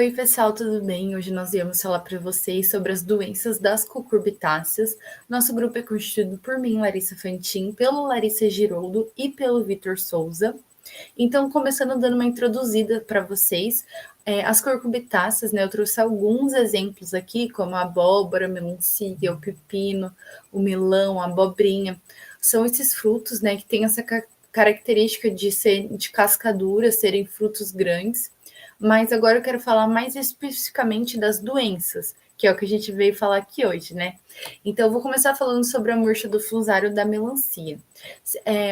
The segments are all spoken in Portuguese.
Oi, pessoal, tudo bem? Hoje nós viemos falar para vocês sobre as doenças das cucurbitáceas. Nosso grupo é constituído por mim, Larissa Fantin, pelo Larissa Giroldo e pelo Vitor Souza. Então, começando dando uma introduzida para vocês, as cucurbitáceas, né? Eu trouxe alguns exemplos aqui, como a abóbora, a melancia, o pepino, o melão, a abobrinha. São esses frutos, né, que têm essa característica de ser de casca dura, serem frutos grandes. Mas agora eu quero falar mais especificamente das doenças, que é o que a gente veio falar aqui hoje, né? Então, eu vou começar falando sobre a murcha do fusarium da melancia.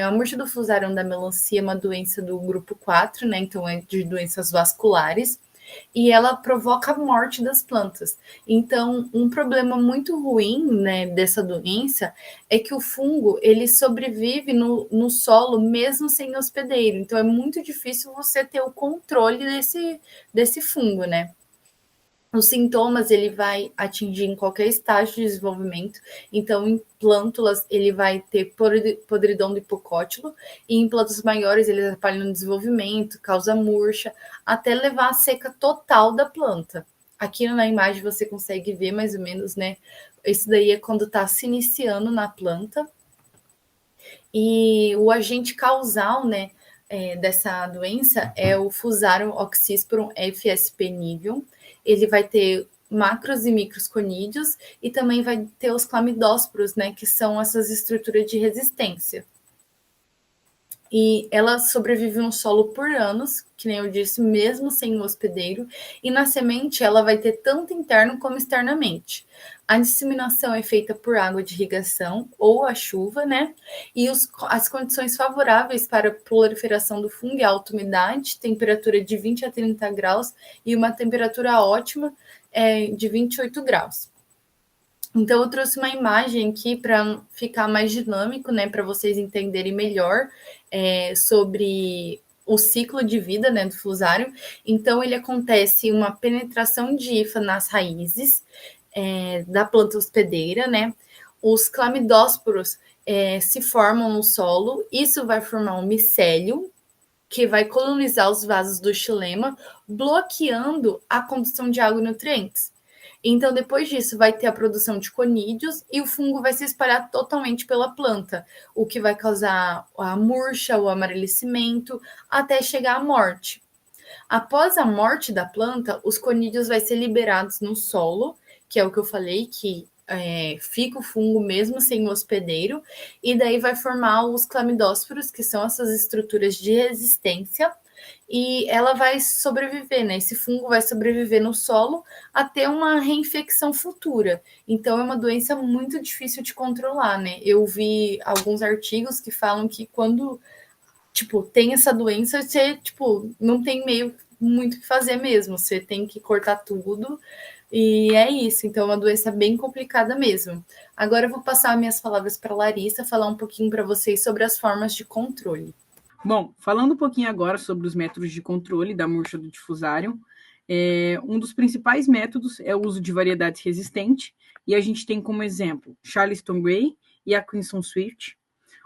A murcha do fusarium da melancia é uma doença do grupo 4, né? Então, é de doenças vasculares, e ela provoca a morte das plantas. Então, um problema muito ruim, né, dessa doença é que o fungo ele sobrevive no solo mesmo sem hospedeiro. Então, é muito difícil você ter o controle desse fungo, né? Os sintomas ele vai atingir em qualquer estágio de desenvolvimento. Então, em plântulas, ele vai ter podridão do hipocótilo, e em plantas maiores, ele atrapalha no desenvolvimento, causa murcha, até levar à seca total da planta. Aqui na imagem você consegue ver mais ou menos, né? Isso daí é quando está se iniciando na planta. E o agente causal, né, dessa doença é o Fusarium oxysporum FSP nivium. Ele vai ter macros e micros conídeos e também vai ter os clamidósporos, né, que são essas estruturas de resistência. E ela sobrevive no solo por anos, que nem eu disse, mesmo sem o hospedeiro, e na semente ela vai ter tanto interno como externamente. A disseminação é feita por água de irrigação ou a chuva, né? E as condições favoráveis para a proliferação do fungo é alta umidade, temperatura de 20 a 30 graus e uma temperatura ótima de 28 graus. Então, eu trouxe uma imagem aqui para ficar mais dinâmico, né, para vocês entenderem melhor sobre o ciclo de vida, né, do fusarium. Então, ele acontece uma penetração de hifa nas raízes da planta hospedeira, né? Os clamidósporos se formam no solo, isso vai formar um micélio, que vai colonizar os vasos do xilema, bloqueando a condução de água e nutrientes. Então, depois disso, vai ter a produção de conídeos e o fungo vai se espalhar totalmente pela planta, o que vai causar a murcha, o amarelecimento, até chegar à morte. Após a morte da planta, os conídeos vão ser liberados no solo, que é o que eu falei, que fica o fungo mesmo sem o hospedeiro, e daí vai formar os clamidósporos, que são essas estruturas de resistência, e ela vai sobreviver, né? Esse fungo vai sobreviver no solo até uma reinfecção futura. Então, é uma doença muito difícil de controlar, né? Eu vi alguns artigos que falam que quando, tipo, tem essa doença, você, tipo, não tem meio muito o que fazer mesmo. Você tem que cortar tudo. E é isso. Então, é uma doença bem complicada mesmo. Agora, eu vou passar minhas palavras para a Larissa, falar um pouquinho para vocês sobre as formas de controle. Bom, falando um pouquinho agora sobre os métodos de controle da murcha do difusarium, um dos principais métodos é o uso de variedades resistentes, e a gente tem como exemplo Charleston Gray e a Crimson Swift.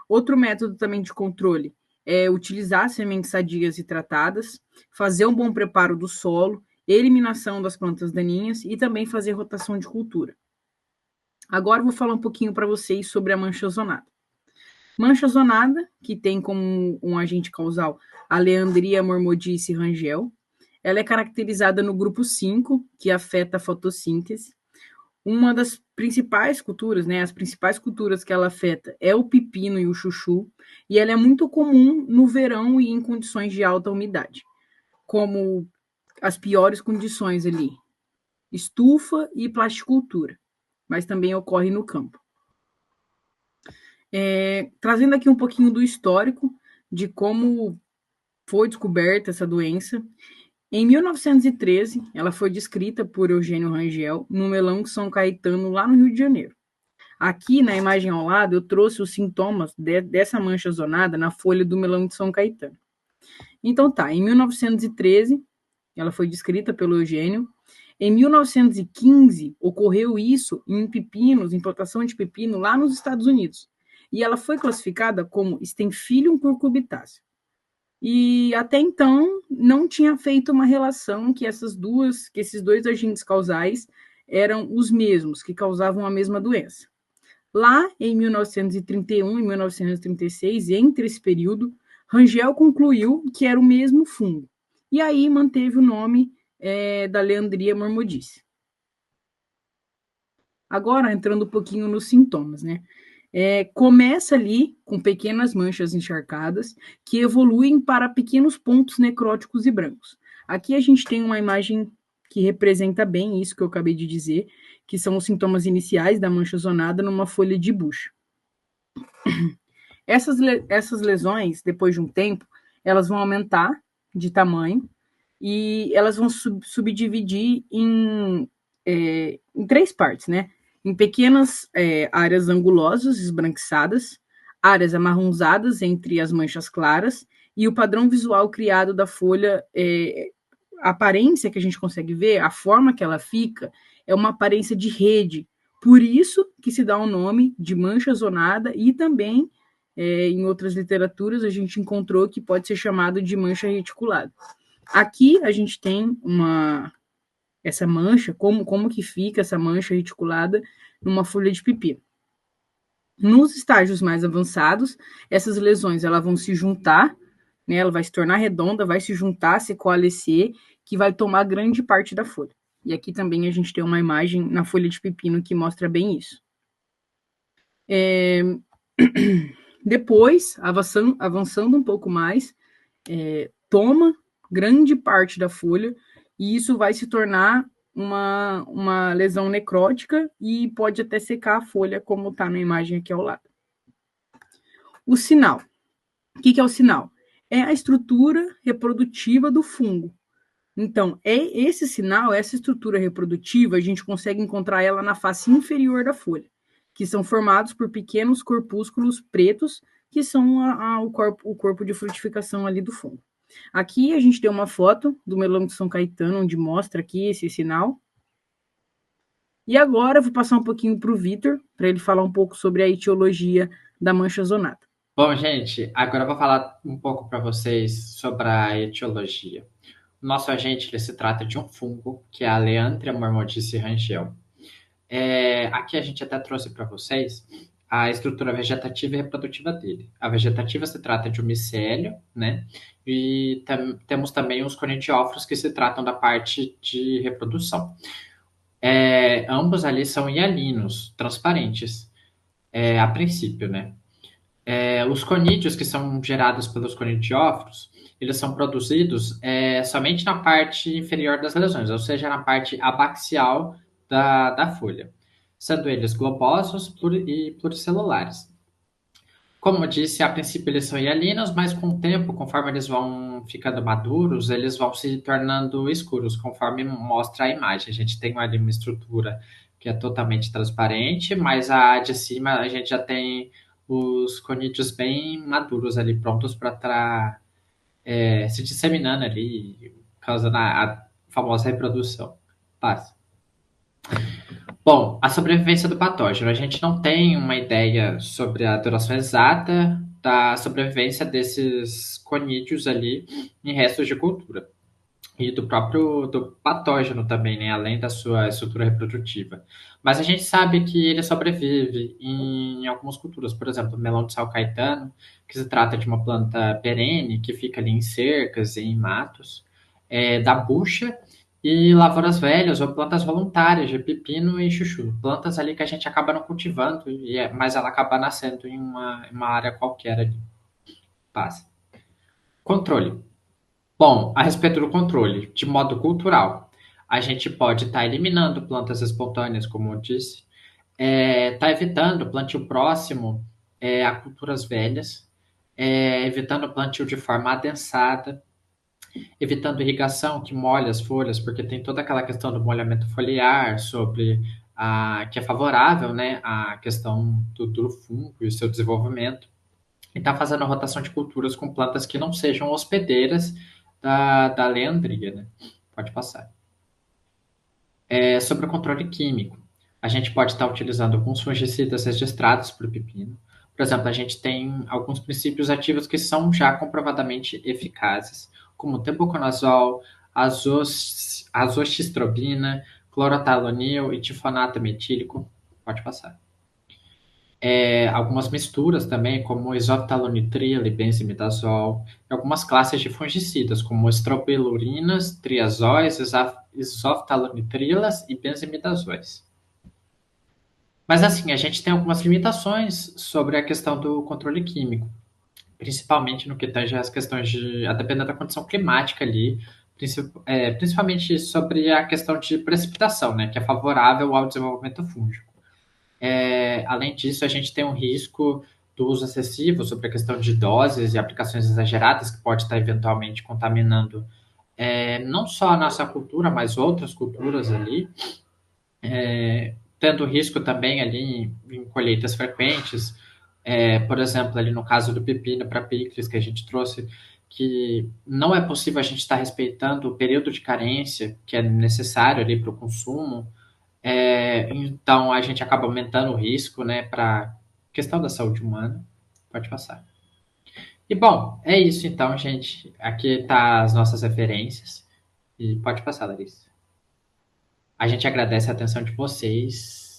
Outro método também de controle é utilizar sementes sadias e tratadas, fazer um bom preparo do solo, eliminação das plantas daninhas e também fazer rotação de cultura. Agora eu vou falar um pouquinho para vocês sobre a mancha ozonada. Mancha ozonada, que tem como um agente causal a Leandria mormodice rangel. Ela é caracterizada no grupo 5, que afeta a fotossíntese. Uma das principais culturas, né, as principais culturas que ela afeta é o pepino e o chuchu, e ela é muito comum no verão e em condições de alta umidade, como as piores condições ali, estufa e plasticultura, mas também ocorre no campo. Trazendo aqui um pouquinho do histórico de como foi descoberta essa doença. Em 1913, ela foi descrita por Eugênio Rangel no melão de São Caetano, lá no Rio de Janeiro. Aqui, na imagem ao lado, eu trouxe os sintomas dessa mancha ozonada na folha do melão de São Caetano. Então tá, em 1913, ela foi descrita pelo Eugênio. Em 1915, ocorreu isso em pepinos, em plantação de pepino lá nos Estados Unidos. E ela foi classificada como Staphylium cucurbitaceae. e até então não tinha feito uma relação que esses dois agentes causais eram os mesmos, que causavam a mesma doença. Lá em 1931 e 1936, entre esse período, Rangel concluiu que era o mesmo fungo, e aí manteve o nome da Leandria marmodice. Agora, entrando um pouquinho nos sintomas, né? Começa ali com pequenas manchas encharcadas que evoluem para pequenos pontos necróticos e brancos. Aqui a gente tem uma imagem que representa bem isso que eu acabei de dizer, que são os sintomas iniciais da mancha zonada numa folha de bucho. Essas lesões, depois de um tempo, elas vão aumentar de tamanho e elas vão subdividir em três partes, né? Em pequenas áreas angulosas, esbranquiçadas, áreas amarronzadas entre as manchas claras, e o padrão visual criado da folha, a aparência que a gente consegue ver, a forma que ela fica, é uma aparência de rede. Por isso que se dá o nome de mancha zonada, e também, em outras literaturas, a gente encontrou que pode ser chamado de mancha reticulada. Aqui a gente tem essa mancha, como que fica essa mancha reticulada numa folha de pepino. Nos estágios mais avançados, essas lesões elas vão se juntar, né, ela vai se tornar redonda, vai se juntar, se coalescer, que vai tomar grande parte da folha. E aqui também a gente tem uma imagem na folha de pepino que mostra bem isso. Depois, avançando um pouco mais, toma grande parte da folha, e isso vai se tornar uma lesão necrótica e pode até secar a folha, como está na imagem aqui ao lado. O sinal. O que é o sinal? É a estrutura reprodutiva do fungo. Então, esse sinal, essa estrutura reprodutiva, a gente consegue encontrar ela na face inferior da folha, que são formados por pequenos corpúsculos pretos, que são o corpo de frutificação ali do fungo. Aqui a gente tem uma foto do melão de São Caetano, onde mostra aqui esse sinal. E agora eu vou passar um pouquinho para o Vitor, para ele falar um pouco sobre a etiologia da mancha zonada. Bom, gente, agora eu vou falar um pouco para vocês sobre a etiologia. O nosso agente ele se trata de um fungo, que é a Leandria marmodice rangel. Aqui a gente até trouxe para vocês a estrutura vegetativa e reprodutiva dele. A vegetativa se trata de um micélio, né? E temos também os conidióforos, que se tratam da parte de reprodução. Ambos ali são hialinos, transparentes, a princípio, né? Os conídeos que são gerados pelos conidióforos, eles são produzidos somente na parte inferior das lesões, ou seja, na parte abaxial da folha, sendo eles globosos e pluricelulares. Como eu disse, a princípio eles são hialinos, mas com o tempo, conforme eles vão ficando maduros, eles vão se tornando escuros, conforme mostra a imagem. A gente tem ali uma estrutura que é totalmente transparente, mas a de cima a gente já tem os conídeos bem maduros ali, prontos para estar se disseminando ali, causando a famosa reprodução. Passa. Bom, a sobrevivência do patógeno. A gente não tem uma ideia sobre a duração exata da sobrevivência desses conídeos ali em restos de cultura. E do patógeno também, né? Além da sua estrutura reprodutiva. Mas a gente sabe que ele sobrevive em algumas culturas. Por exemplo, o melão de São Caetano, que se trata de uma planta perene, que fica ali em cercas e em matos, da bucha, e lavouras velhas ou plantas voluntárias de pepino e chuchu. Plantas ali que a gente acaba não cultivando, mas ela acaba nascendo em uma área qualquer ali. Passa. Controle. Bom, a respeito do controle, de modo cultural, a gente pode estar eliminando plantas espontâneas, como eu disse, está evitando plantio próximo a culturas velhas, evitando plantio de forma adensada, evitando irrigação que molha as folhas, porque tem toda aquela questão do molhamento foliar, que é favorável, né, à questão do fungo e o seu desenvolvimento. E está fazendo a rotação de culturas com plantas que não sejam hospedeiras da leandria, né? Pode passar. Sobre o controle químico, a gente pode estar utilizando alguns fungicidas registrados para o pepino, Por exemplo, a gente tem alguns princípios ativos que são já comprovadamente eficazes, como o tebuconazol, azoxistrobina, clorotalonil e tifonato metílico. Pode passar. Algumas misturas também, como isoftalonitril e benzimidazol, e algumas classes de fungicidas, como estropilurinas, triazóis, isoftalonitrilas e benzimidazóis. Mas assim, a gente tem algumas limitações sobre a questão do controle químico, principalmente no que tange as questões a depender da condição climática ali, principalmente sobre a questão de precipitação, né, que é favorável ao desenvolvimento fúngico. Além disso, a gente tem um risco do uso excessivo sobre a questão de doses e aplicações exageradas, que pode estar eventualmente contaminando não só a nossa cultura, mas outras culturas ali, tendo risco também ali em colheitas frequentes, por exemplo, ali no caso do pepino para picles que a gente trouxe, que não é possível a gente estar respeitando o período de carência que é necessário ali para o consumo, então a gente acaba aumentando o risco, né, para questão da saúde humana. Pode passar. E bom, é isso então, gente. Aqui tá as nossas referências. E pode passar, Larissa. A gente agradece a atenção de vocês.